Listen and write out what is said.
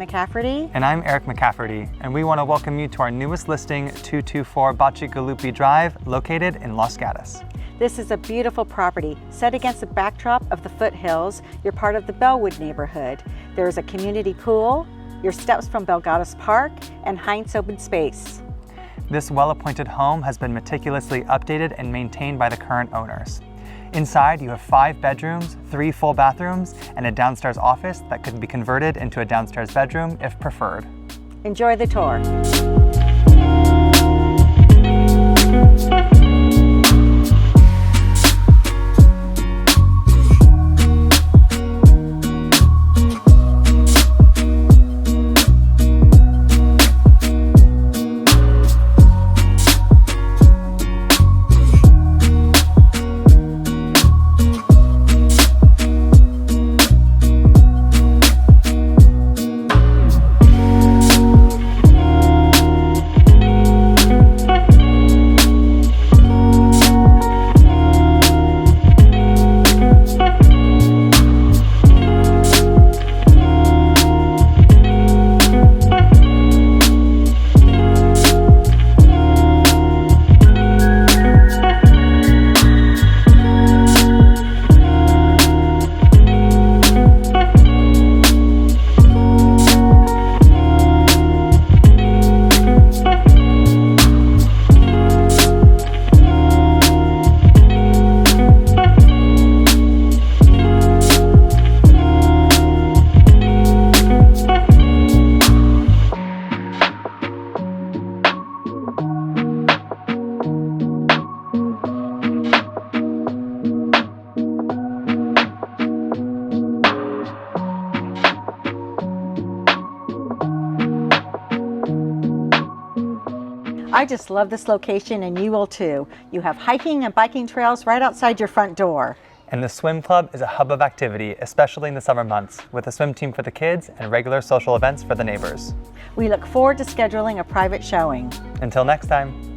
a.mccafferty. And I'm a.mccafferty, and we want to welcome you to our newest listing, 224 Bacigalupi Drive, located in Los Gatos. This is a beautiful property set against the backdrop of the foothills. You're part of the Belwood Neighborhood. There is a community pool, your steps from Belgatos Park, and Heintz open space. This well-appointed home has been meticulously updated and maintained by the current owners. Inside, you have 5 bedrooms, 3 full bathrooms, and a downstairs office that could be converted into a downstairs bedroom if preferred. Enjoy the tour. I just love this location, and you will too. You have hiking and biking trails right outside your front door. And the swim club is a hub of activity, especially in the summer months, with a swim team for the kids and regular social events for the neighbors. We look forward to scheduling a private showing. Until next time.